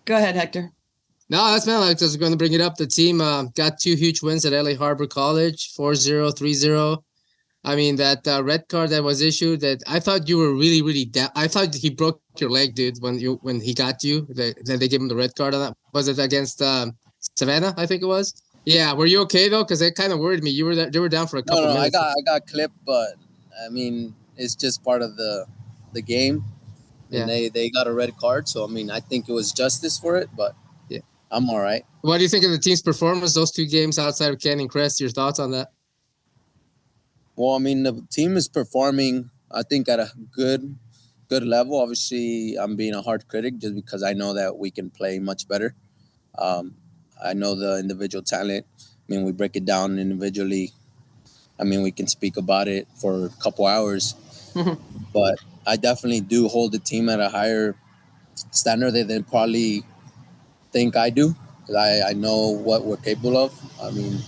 Go ahead, Hector. No, that's man. Like, I was going to bring it up. The team got two huge wins at LA Harbor College, 4-0, 3-0. I mean, that red card that was issued, that I thought you were really, really down. I thought he broke your leg, dude, when he got you. Then they gave him the red card on that. Was it against Savannah? I think it was. Yeah, were you okay though? Because it kind of worried me. You were down for a No, couple no, minutes. I got clipped, but I mean, it's just part of the game. I mean, Yeah, they got a red card, so I mean, I think it was justice for it, but yeah. I'm all right. What do you think of the team's performance? Those two games outside of Canyon Crest. Your thoughts on that? Well, I mean, the team is performing, I think, at a good level. Obviously, I'm being a hard critic just because I know that we can play much better. Um, I know the individual talent. I mean, we break it down individually. I mean, we can speak about it for a couple hours, but I definitely do hold the team at a higher standard than they probably think I do. 'Cause I know what we're capable of. I mean,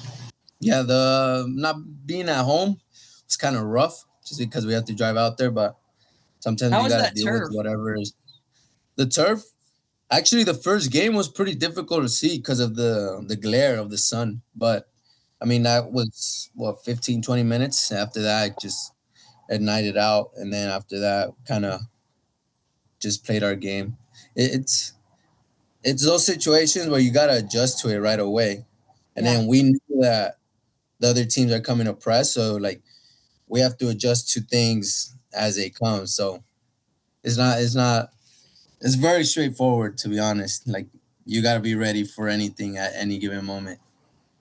yeah, the not being at home it's kind of rough just because we have to drive out there, but sometimes How you was got to that deal with turf? whatever is the turf. Actually, the first game was pretty difficult to see because of the glare of the sun, but I mean that was what 15 20 minutes. After that, just at night it out, and then after that, kind of just played our game. It's those situations where you gotta adjust to it right away, and Yeah. then we knew that the other teams are coming to press, so like we have to adjust to things as they come. So it's not it's very straightforward to be honest. Like you gotta be ready for anything at any given moment.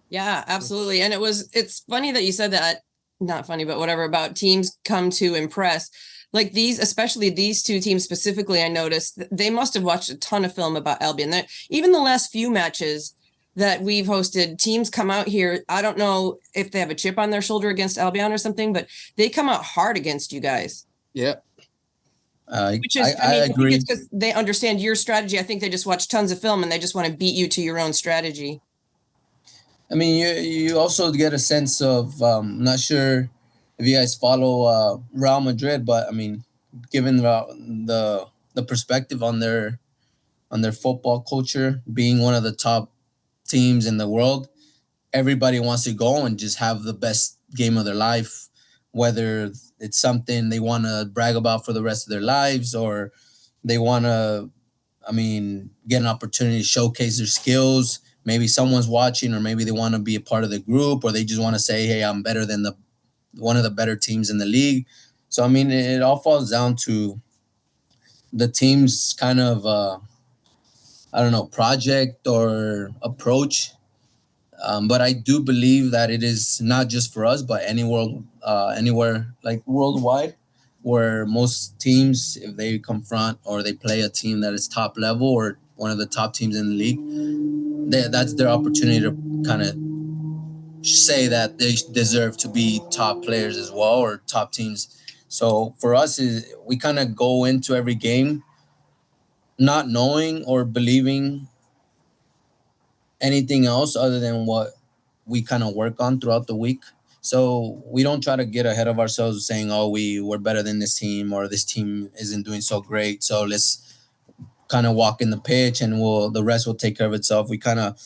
Yeah, absolutely. And it's funny that you said that, not funny, but whatever, about teams come to impress. Like these, especially these two teams specifically, I noticed they must have watched a ton of film about Albion. That even the last few matches that we've hosted, teams come out here. I don't know if they have a chip on their shoulder against Albion or something, but they come out hard against you guys. Yeah. Which I, is, I I mean, I think agree. it's because they understand your strategy. I think they just watch tons of film and they just want to beat you to your own strategy. I mean, you also get a sense of not sure if you guys follow Real Madrid, but I mean, given the perspective on their football culture, being one of the top teams in the world, everybody wants to go and just have the best game of their life, whether it's something they want to brag about for the rest of their lives or they want to, I mean, get an opportunity to showcase their skills. Maybe someone's watching, or maybe they want to be a part of the group, or they just want to say, "Hey, I'm better than the one of the better teams in the league." So, I mean, it all falls down to the team's kind of, I don't know, project or approach. But I do believe that it is not just for us, but anywhere like worldwide, where most teams, if they confront or they play a team that is top level or one of the top teams in the league, that's their opportunity to kind of say that they deserve to be top players as well or top teams. So for us, is we kind of go into every game not knowing or believing anything else other than what we kind of work on throughout the week. So we don't try to get ahead of ourselves saying, "Oh, we're better than this team," or "This team isn't doing so great." So let's kind of walk in the pitch, and the rest will take care of itself. We kind of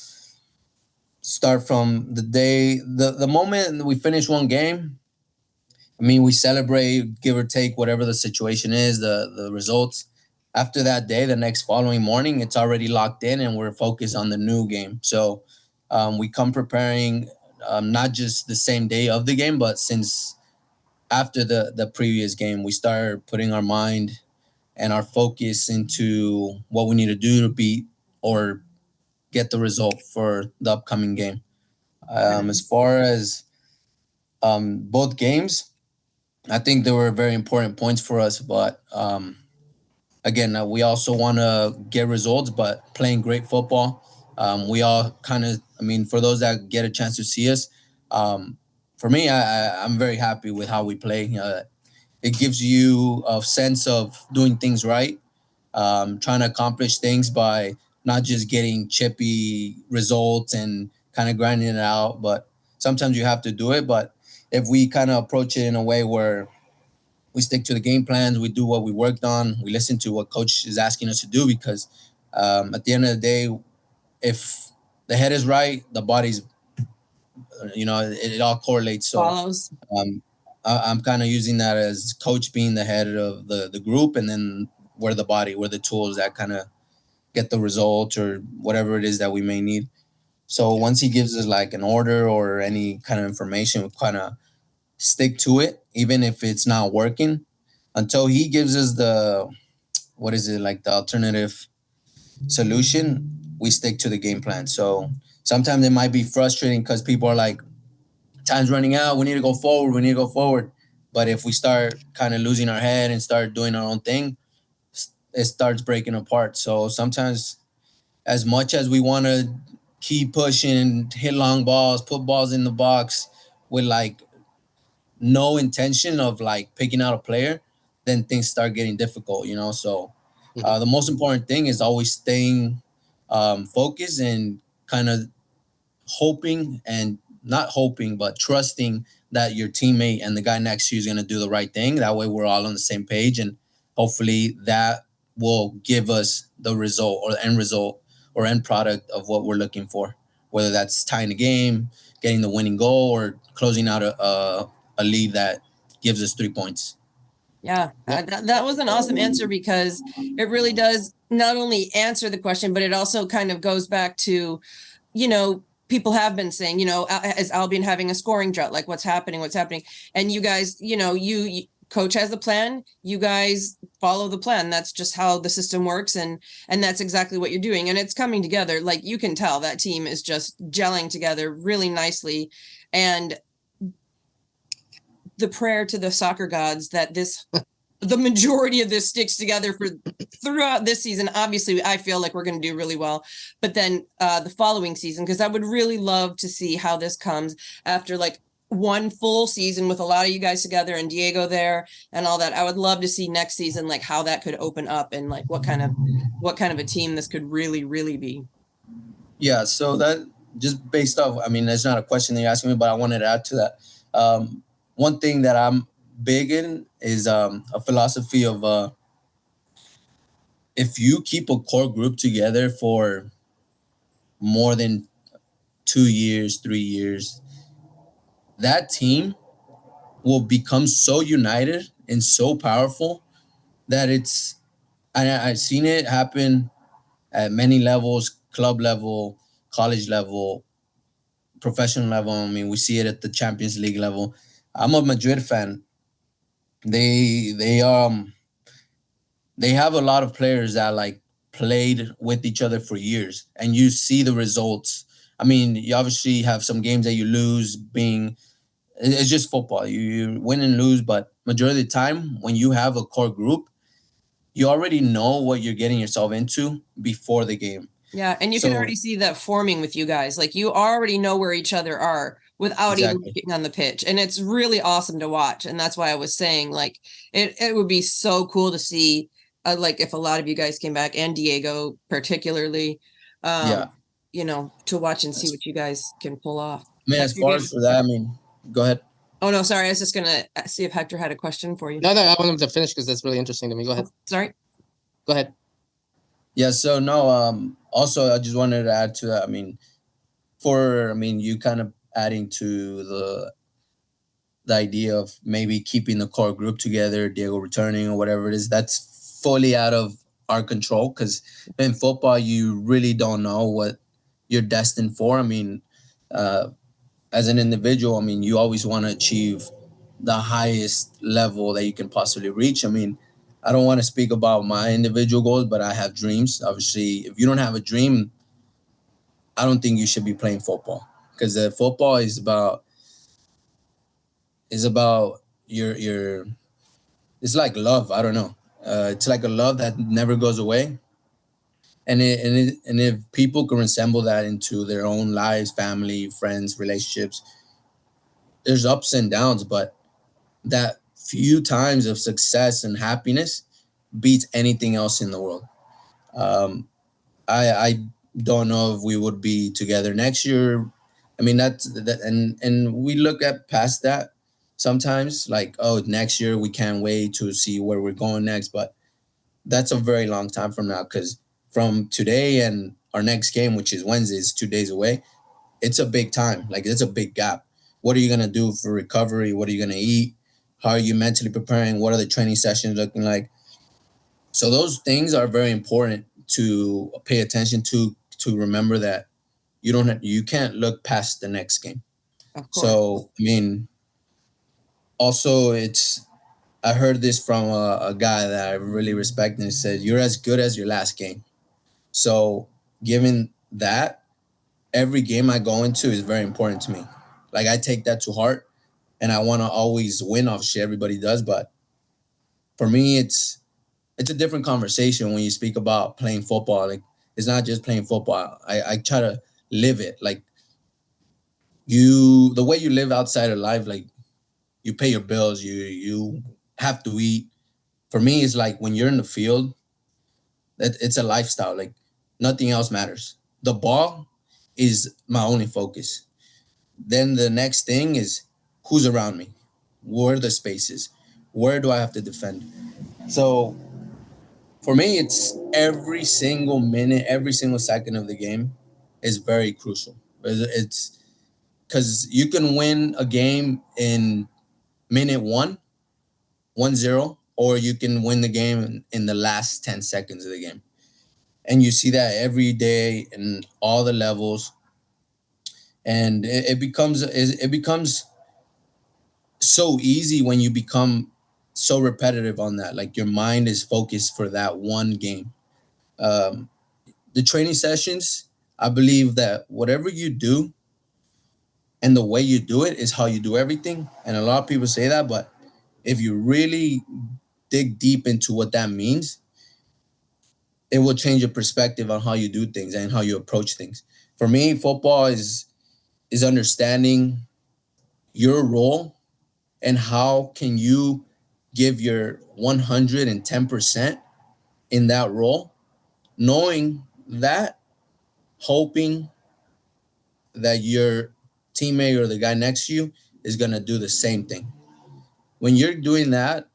start from the moment we finish one game. I mean, we celebrate, give or take whatever the situation is, the results. After that day, the next following morning, it's already locked in, and we're focused on the new game. So we come preparing not just the same day of the game, but since after the previous game, we start putting our mind and our focus into what we need to do to beat or get the result for the upcoming game. As far as both games, I think they were very important points for us. But again, we also want to get results, but playing great football. We all kind of, I mean, for those that get a chance to see us, for me, I'm very happy with how we play. It gives you a sense of doing things right, trying to accomplish things by not just getting chippy results and kind of grinding it out, but sometimes you have to do it. But if we kind of approach it in a way where we stick to the game plans, we do what we worked on, we listen to what coach is asking us to do because At the end of the day, if the head is right, the body's, it all correlates. So Follows. um, I'm kind of using that as coach being the head of the group, and then we're the body, we're the tools that kind of get the result or whatever it is that we may need. So once he gives us like an order or any kind of information, we kind of stick to it, even if it's not working, until he gives us the, what is it, like the alternative solution. We stick to the game plan. So sometimes it might be frustrating because people are like, time's running out. We need to go forward. We need to go forward. But if we start kind of losing our head and start doing our own thing, it starts breaking apart. So sometimes, as much as we want to keep pushing, hit long balls, put balls in the box with like no intention of like picking out a player, then things start getting difficult, So Mhm. the most important thing is always staying focused and kind of hoping, and not hoping, but trusting that your teammate and the guy next to you is going to do the right thing. That way we're all on the same page, and hopefully that will give us the result or the end result or end product of what we're looking for, whether that's tying the game, getting the winning goal, or closing out a lead that gives us 3 points. Yeah, Yeah. that was an awesome answer because it really does not only answer the question, but it also kind of goes back to, people have been saying, is Albion having a scoring drought? Like what's happening? And you guys, you coach has the plan, you guys follow the plan. That's just how the system works. And that's exactly what you're doing. And it's coming together. Like you can tell that team is just gelling together really nicely. And the prayer to the soccer gods that the majority of this sticks together for throughout this season. Obviously, I feel like we're going to do really well, but then the following season, because I would really love to see how this comes after like one full season with a lot of you guys together and Diego there and all that. I would love to see next season, like how that could open up and like what kind of a team this could really, really be. Yeah, so that just based off, I mean, that's not a question that you're asking me, but I wanted to add to that. One thing that I'm big in is a philosophy of if you keep a core group together for more than 2 years, 3 years, that team will become so united and so powerful that I've seen it happen at many levels, club level, college level, professional level. I mean, we see it at the Champions League level. I'm a Madrid fan. They have a lot of players that like played with each other for years, and you see the results. I mean, you obviously have some games that you lose. It's just football. You win and lose, but majority of the time, when you have a core group, you already know what you're getting yourself into before the game. Yeah, and you can So already see that forming with you guys. Like you already know where each other are without even exactly. getting on the pitch. And it's really awesome to watch. And that's why I was saying like it would be so cool to see like if a lot of you guys came back and Diego particularly Yeah. to watch and see As, what you guys can pull off. I mean, as Hector, do far you have as a for that, I question? mean, go ahead. Oh no, sorry. I was just gonna see if Hector had a question for you. No, I want him to finish because that's really interesting to me. Go ahead. Oh, sorry. Go ahead. Yeah. So no. Also, I just wanted to add to that. I mean, you kind of adding to the idea of maybe keeping the core group together, Diego returning or whatever it is. That's fully out of our control because in football, you really don't know what you're destined for. I mean, uh, as an individual, I mean, you always want to achieve the highest level that you can possibly reach. I mean, I don't want to speak about my individual goals, but I have dreams. Obviously, if you don't have a dream, I don't think you should be playing football because football is about your. It's like love. I don't know. It's like a love that never goes away. And if people can resemble that into their own lives, family, friends, relationships, there's ups and downs, but that few times of success and happiness beats anything else in the world. Um, I don't know if we would be together next year. I mean that's that, and we look at past that sometimes, like, oh, next year we can't wait to see where we're going next, but that's a very long time from now because from today and our next game, which is Wednesday, is 2 days away. It's a big time. Like, it's a big gap. What are you going to do for recovery? What are you going to eat? How are you mentally preparing? What are the training sessions looking like? So those things are very important to pay attention to remember that you can't look past the next game. Of course. So, I mean, also I heard this from a guy that I really respect, and he said, "You're as good as your last game." So, given that, every game I go into is very important to me. Like, I take that to heart, and I want to always win off shit. Everybody does, but for me, it's a different conversation when you speak about playing football. Like, it's not just playing football. I try to live it. Like, the way you live outside of life, like, you pay your bills, you have to eat. For me, it's like when you're in the field, it's a lifestyle. Like, nothing else matters. The ball is my only focus. Then the next thing is who's around me, where are the spaces, where do I have to defend. So for me, it's every single minute, every single second of the game is very crucial. It's because you can win a game in minute 1-0, or you can win the game in the last 10 seconds of the game. And you see that every day in all the levels. And it becomes so easy when you become so repetitive on that. Like, your mind is focused for that one game. Um, the training sessions, I believe that whatever you do and the way you do it is how you do everything. And a lot of people say that, but if you really dig deep into what that means, it will change your perspective on how you do things and how you approach things. For me, football is understanding your role and how can you give your 110% in that role, knowing that, hoping that your teammate or the guy next to you is going to do the same thing. When you're doing that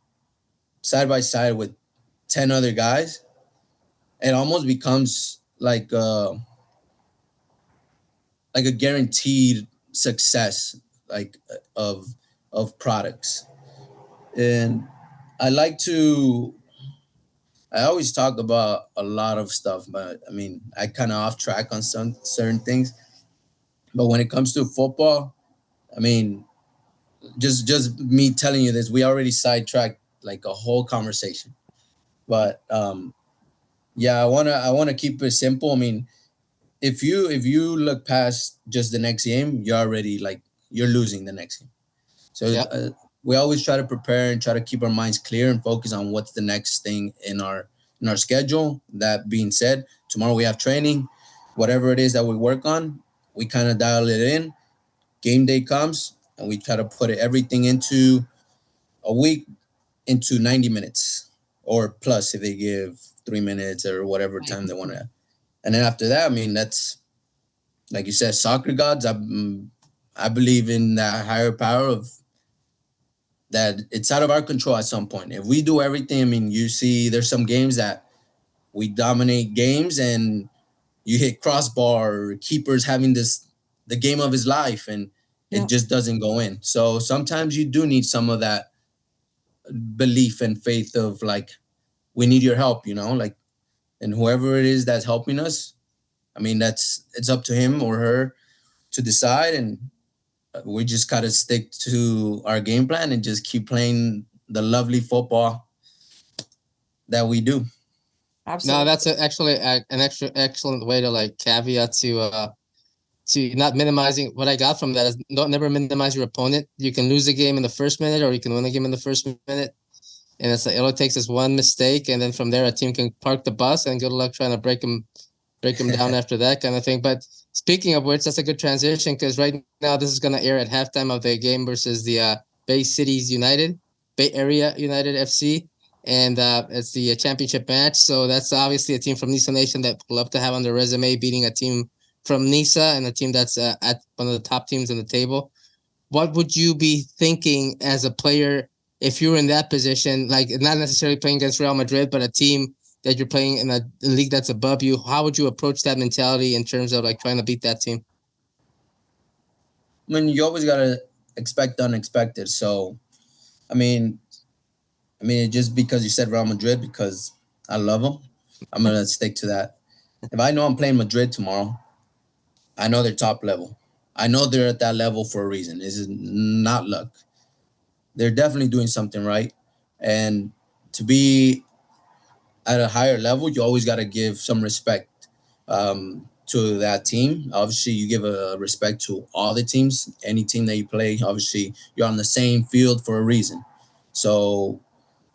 side by side with 10 other guys, it almost becomes like a guaranteed success, like of products. And I like to I always talk about a lot of stuff, but I mean, I kind of off track on some certain things. But when it comes to football, I mean, just me telling you this, we already sidetracked like a whole conversation. But yeah, I wanna keep it simple. I mean, if you look past just the next game, you're already like you're losing the next game. So Yeah. we always try to prepare and try to keep our minds clear and focus on what's the next thing in our schedule. That being said, tomorrow we have training. Whatever it is that we work on, we kind of dial it in. Game day comes, and we try to put everything into a week into 90 minutes or plus if they give 3 minutes or whatever time they want to have. And then after that, I mean, that's like you said, soccer gods. I believe in that higher power of that. It's out of our control at some point. If we do everything, I mean, you see, there's some games that we dominate games and you hit crossbar, or keeper's having the game of his life, and Yeah. it just doesn't go in. So sometimes you do need some of that belief and faith of like, we need your help, like, and whoever it is that's helping us, I mean, it's up to him or her to decide, and we just gotta stick to our game plan and just keep playing the lovely football that we do. No, Absolutely. that's actually an extra excellent way to like caveat to not minimizing. What I got from that is don't never minimize your opponent. You can lose a game in the first minute, or you can win a game in the first minute. And it's like, it only takes us one mistake, and then from there a team can park the bus and good luck trying to break them down after that kind of thing. But speaking of which, that's a good transition because right now this is going to air at halftime of the game versus the Bay Cities United, Bay Area United FC, and it's the championship match. So that's obviously a team from Nisa Nation that would love to have on their resume, beating a team from Nisa and a team that's at one of the top teams in the table. What would you be thinking as a player if you were in that position, like not necessarily playing against Real Madrid, but a team that you're playing in a league that's above you, how would you approach that mentality in terms of like trying to beat that team? I mean, you always gotta expect the unexpected. So, I mean, just because you said Real Madrid, because I love them, I'm gonna stick to that. If I know I'm playing Madrid tomorrow, I know they're top level. I know they're at that level for a reason. This is not luck. They're definitely doing something right, and to be at a higher level, you always got to give some respect to that team. Obviously, you give a respect to all the teams, any team that you play. Obviously, you're on the same field for a reason. So,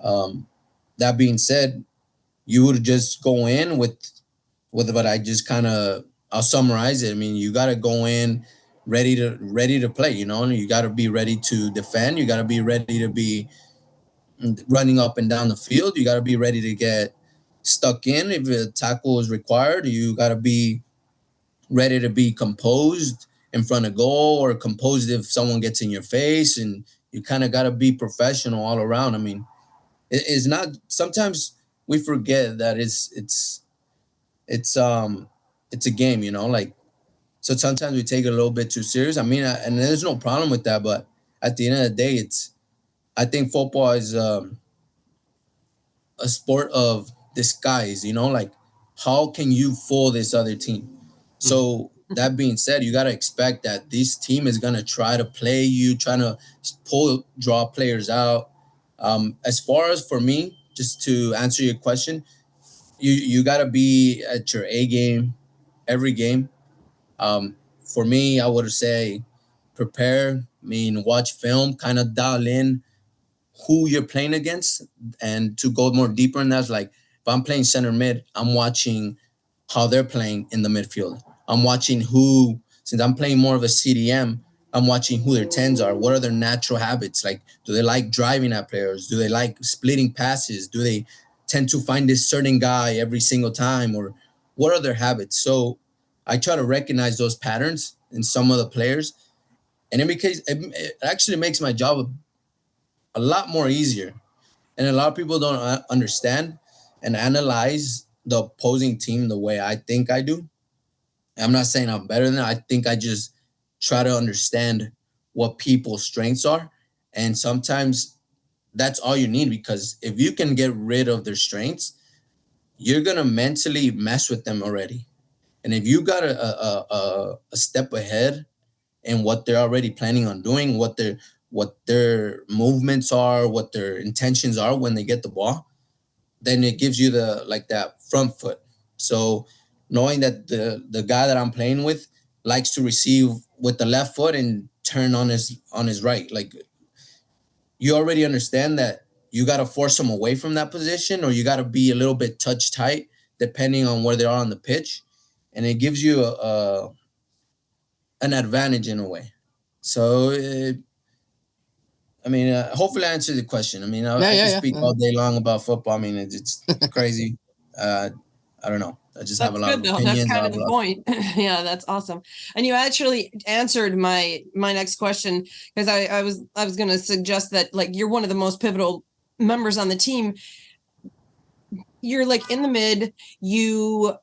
um, that being said, you would just go in with what I just kind of I'll summarize it. I mean, you got to go in ready to play. You know, and you got to be ready to defend. You got to be ready to be running up and down the field. You got to be ready to get stuck in if a tackle is required. You got to be ready to be composed in front of goal, or composed if someone gets in your face, and you kind of got to be professional all around. I mean, it's not, sometimes we forget that it's it's a game, you know, like, so sometimes we take it a little bit too serious. I mean, and there's no problem with that, but at the end of the day, I think football is a sport of disguise, you know, like, how can you fool this other team? So that being said, you got to expect that this team is going to try to play you, trying to draw players out. As far as for me, just to answer your question, you got to be at your A game every game. For me, I would say prepare, I mean, watch film, kind of dial in who you're playing against. And to go more deeper in that, like, if I'm playing center mid, I'm watching how they're playing in the midfield. I'm watching who, since I'm playing more of a CDM, I'm watching who their tens are. What are their natural habits? Like, do they like driving at players? Do they like splitting passes? Do they tend to find this certain guy every single time? Or what are their habits? So I try to recognize those patterns in some of the players. And it actually makes my job a lot more easier. And a lot of people don't understand and analyze the opposing team the way I think I do. I'm not saying I'm better than them. I think I just try to understand what people's strengths are. And sometimes that's all you need, because if you can get rid of their strengths, you're going to mentally mess with them already. And if you got a step ahead in what they're already planning on doing, what their movements are, what their intentions are when they get the ball, then it gives you the, like, that front foot. So knowing that the guy that I'm playing with likes to receive with the left foot and turn on his right, like, you already understand that you got to force them away from that position, or you got to be a little bit touch tight depending on where they are on the pitch, and it gives you an advantage in a way. So I mean, hopefully I answered the question. I mean, I can speak all day long about football. I mean, it's crazy. I don't know. I just have a That's lot good of though. That's opinions. kind of the point. Yeah, that's awesome. And you actually answered my next question, because I was going to suggest that, like, you're one of the most pivotal members on the team. You're like in the mid, you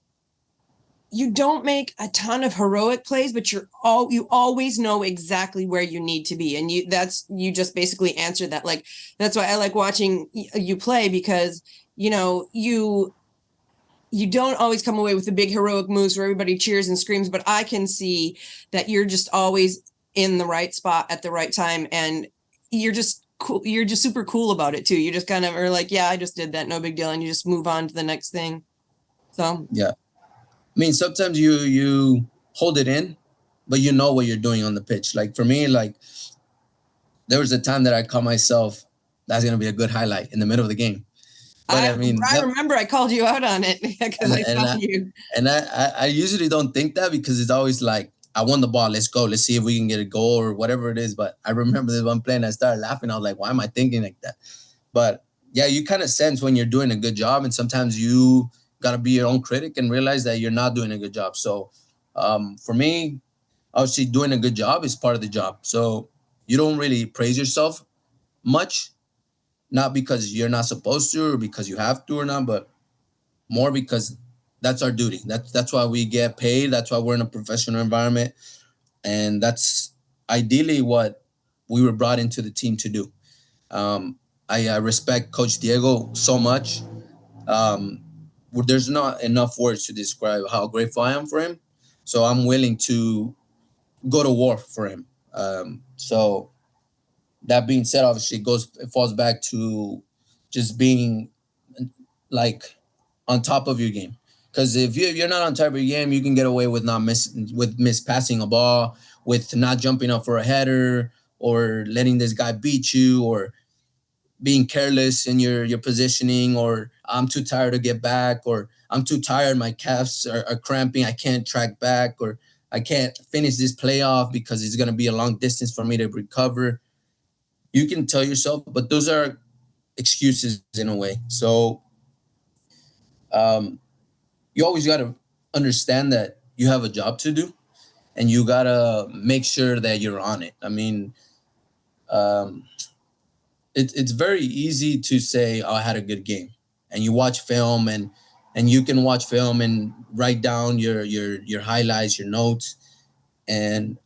don't make a ton of heroic plays, but you always know exactly where you need to be. And you just basically answered that. Like, that's why I like watching you play, because, you know, you don't always come away with the big heroic moves where everybody cheers and screams, but I can see that you're just always in the right spot at the right time. And you're just cool. You're just super cool about it too. You just kind of are like, yeah, I just did that. No big deal. And you just move on to the next thing. So Yeah. I mean, sometimes you hold it in, but you know what you're doing on the pitch. Like, for me, like, there was a time that I caught myself, that's going to be a good highlight in the middle of the game. But I mean, I remember I called you out on it because I saw you. And I usually don't think that, because it's always like, I won the ball. Let's go. Let's see if we can get a goal or whatever it is. But I remember this one play and I started laughing. I was like, why am I thinking like that? But yeah, you kind of sense when you're doing a good job. And sometimes you got to be your own critic and realize that you're not doing a good job. So for me, obviously doing a good job is part of the job. So you don't really praise yourself much, not because you're not supposed to or because you have to or not, but more because that's our duty. That's why we get paid. That's why we're in a professional environment, and that's ideally what we were brought into the team to do. I respect Coach Diego so much. Um, there's not enough words to describe how grateful I am for him. So I'm willing to go to war for him. So that being said, obviously it falls back to just being like on top of your game. Because if you're not on top of your game, you can get away with not miss passing a ball, with not jumping up for a header, or letting this guy beat you, or being careless in your positioning, or I'm too tired to get back, or I'm too tired, my calves are cramping, I can't track back, or I can't finish this playoff because it's going to be a long distance for me to recover. You can tell yourself, but those are excuses in a way. So you always got to understand that you have a job to do, and you got to make sure that you're on it. I mean, it's very easy to say, oh, I had a good game. And you watch film, and you can watch film and write down your highlights, your notes, and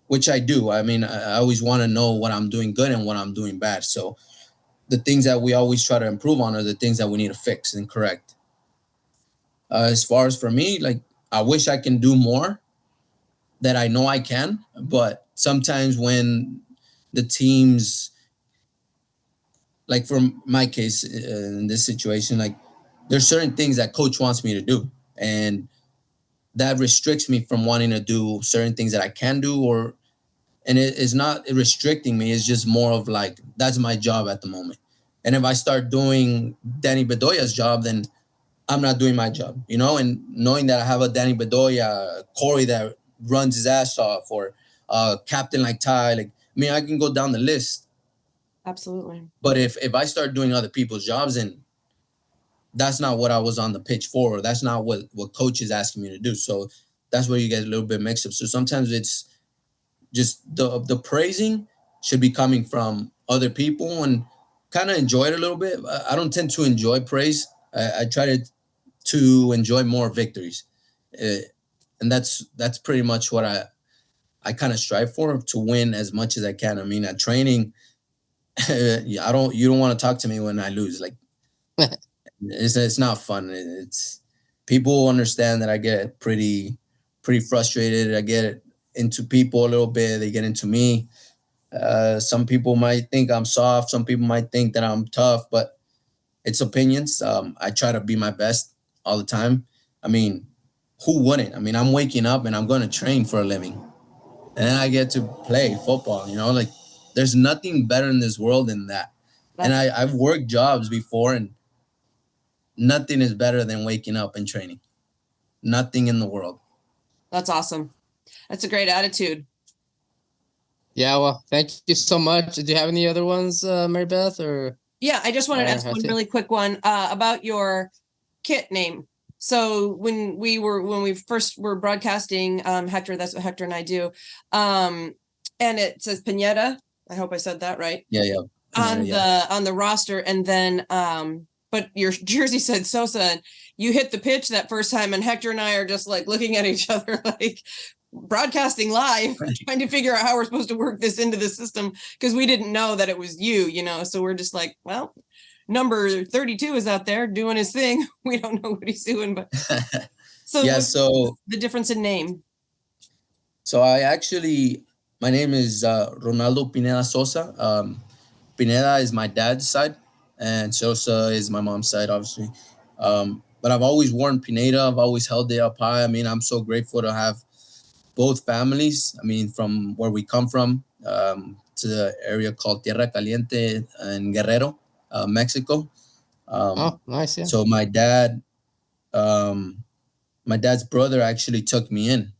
which I do. I mean, I always want to know what I'm doing good and what I'm doing bad. So the things that we always try to improve on are the things that we need to fix and correct. As far as for me, like, I wish I can do more that I know I can, but sometimes when the teams, like for my case in this situation, like there's certain things that coach wants me to do, and that restricts me from wanting to do certain things that I can do, or and it is not restricting me. It's just more of like, that's my job at the moment. And if I start doing Danny Bedoya's job, then I'm not doing my job, you know. And knowing that I have a Danny Bedoya, Corey that runs his ass off, or captain like Ty, like, I mean, I can go down the list. Absolutely. But if I start doing other people's jobs, and that's not what I was on the pitch for, or that's not what coach is asking me to do. So that's where you get a little bit mixed up. So sometimes it's just the praising should be coming from other people, and kind of enjoy it a little bit. I don't tend to enjoy praise. I try to enjoy more victories, and that's pretty much what I kind of strive for, to win as much as I can. I mean, at training, you don't want to talk to me when I lose. Like, it's not fun. It's people understand that I get pretty frustrated. I get into people a little bit. They get into me. Some people might think I'm soft. Some people might think that I'm tough, but it's opinions. I try to be my best all the time. I mean, who wouldn't? I mean, I'm waking up and I'm going to train for a living, and then I get to play football. You know, like, there's nothing better in this world than that. And I've worked jobs before, and nothing is better than waking up and training. Nothing in the world. That's awesome. That's a great attitude. Yeah, well, thank you so much. Do you have any other ones, Mary Beth? Or yeah, I just wanted to ask one really quick one about your kit name. So when we first were broadcasting, Hector, that's what Hector and I do, and it says Pineda. I hope I said that right. Yeah. Pineda, on the roster, and then but your jersey said Sosa, and you hit the pitch that first time, and Hector and I are just like looking at each other like, broadcasting live, trying to figure out how we're supposed to work this into the system, because we didn't know that it was you know. So we're just like, well, number 32 is out there doing his thing. We don't know what he's doing, but so yeah. So the difference in name. So my name is Ronaldo Pineda Sosa. Pineda is my dad's side, and Sosa is my mom's side, obviously. But I've always worn Pineda. I've always held it up high. I mean, I'm so grateful to have both families. I mean, from where we come from, to the area called Tierra Caliente in Guerrero, Mexico. Nice. Yeah. So my dad's brother actually took me in,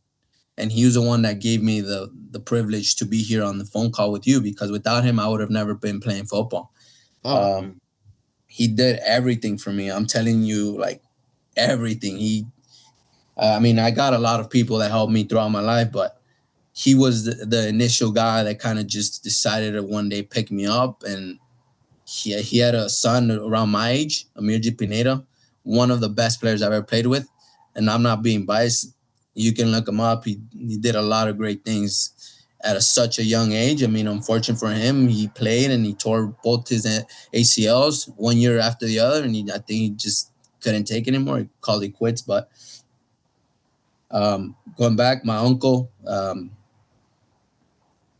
and he was the one that gave me the privilege to be here on the phone call with you, because without him, I would have never been playing football. He did everything for me. I'm telling you, like, everything. I got a lot of people that helped me throughout my life, but he was the initial guy that kind of just decided to one day pick me up. And he had a son around my age, Amirji Pineda, one of the best players I've ever played with, and I'm not being biased. You can look him up. He did a lot of great things at such a young age. I mean, unfortunate for him, he played and he tore both his ACLs 1 year after the other, and I think he just couldn't take it anymore. He called it quits. But going back, my uncle,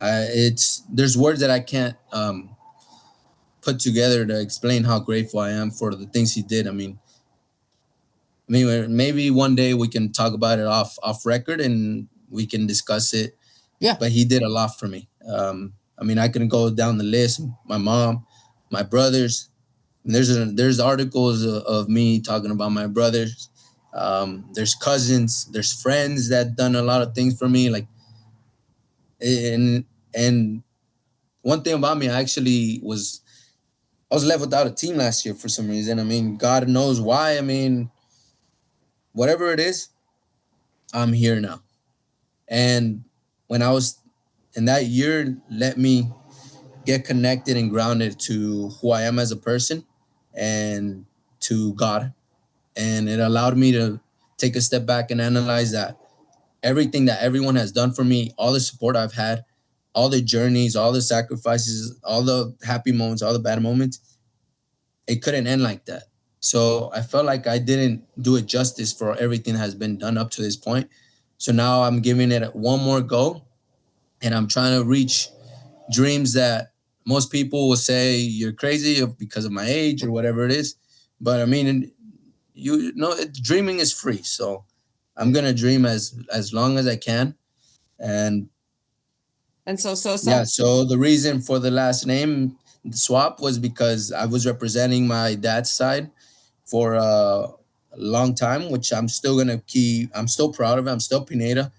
there's words that I can't put together to explain how grateful I am for the things he did. I mean, maybe one day we can talk about it off record and we can discuss it. Yeah. But he did a lot for me. I mean, I can go down the list. My mom, my brothers. And there's articles of me talking about my brothers. There's cousins. There's friends that done a lot of things for me. Like, and one thing about me, I was left without a team last year for some reason. I mean, God knows why. I mean, whatever it is, I'm here now. And when I was in that year, let me get connected and grounded to who I am as a person and to God. And it allowed me to take a step back and analyze that everything that everyone has done for me, all the support I've had, all the journeys, all the sacrifices, all the happy moments, all the bad moments, it couldn't end like that. So I felt like I didn't do it justice for everything that has been done up to this point. So now I'm giving it one more go, and I'm trying to reach dreams that most people will say you're crazy because of my age or whatever it is. But I mean, you know, dreaming is free. So I'm gonna dream as long as I can. And so yeah, so the reason for the last name swap was because I was representing my dad's side for a long time, which I'm still gonna keep. I'm still proud of it. I'm still Pineda.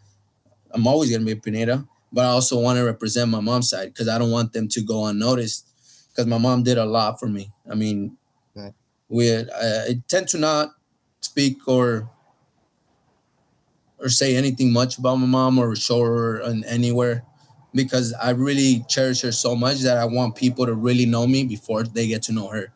I'm always gonna be Pineda, but I also want to represent my mom's side because I don't want them to go unnoticed. Because my mom did a lot for me. I mean, right. I tend to not speak or say anything much about my mom or show her anywhere because I really cherish her so much that I want people to really know me before they get to know her.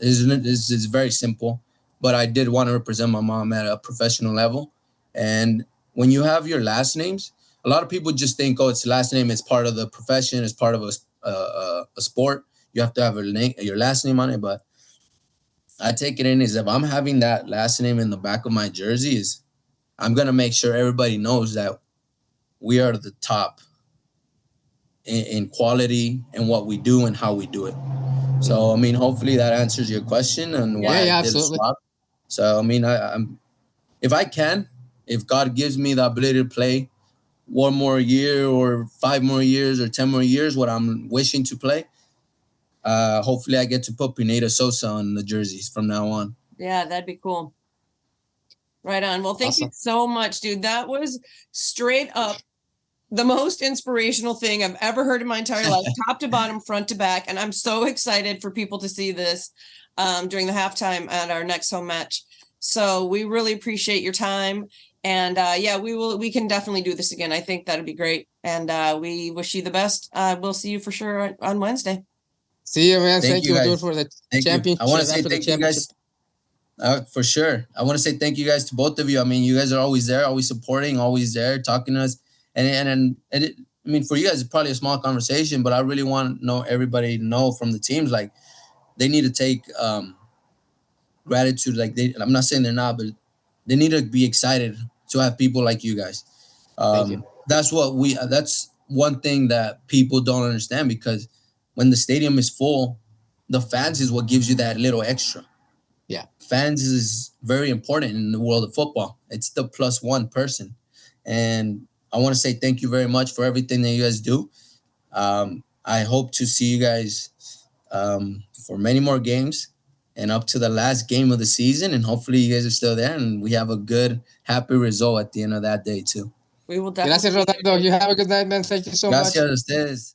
It's very simple, but I did want to represent my mom at a professional level. And when you have your last names, a lot of people just think, oh, it's last name. It's part of the profession. It's part of a sport. You have to have your last name on it. But I take it in as if I'm having that last name in the back of my jersey is I'm going to make sure everybody knows that we are the top in quality and what we do and how we do it. So, I mean, hopefully that answers your question and why I did absolutely. a swap. So, I mean, I'm if I can, if God gives me the ability to play one more year or 5 more years or 10 more years, what I'm wishing to play, hopefully I get to put Pineda Sosa on the jerseys from now on. Yeah, that'd be cool. Right on. Well, thank you so much, dude. That was straight up the most inspirational thing I've ever heard in my entire life, top to bottom, front to back. And I'm so excited for people to see this during the halftime at our next home match. So we really appreciate your time. And yeah, we can definitely do this again. I think that'd be great. And we wish you the best. We'll see you for sure on Wednesday. See you, man. Thank you. Guys. We'll do it for the championship. I want to say thank you guys. For sure. I want to say thank you guys to both of you. I mean, you guys are always there, always supporting, always there, talking to us. And it, I mean, for you guys, it's probably a small conversation, but I really want to know everybody to know from the teams, like they need to take gratitude. Like I'm not saying they're not, but they need to be excited to have people like you guys. Thank you. That's one thing that people don't understand, because when the stadium is full, the fans is what gives you that little extra. Yeah. Fans is very important in the world of football. It's the plus one person. And I want to say thank you very much for everything that you guys do. I hope to see you guys for many more games and up to the last game of the season. And hopefully you guys are still there and we have a good, happy result at the end of that day too. We will definitely. Gracias, Ronaldo. You have a good night, man. Thank you so much. Gracias a ustedes.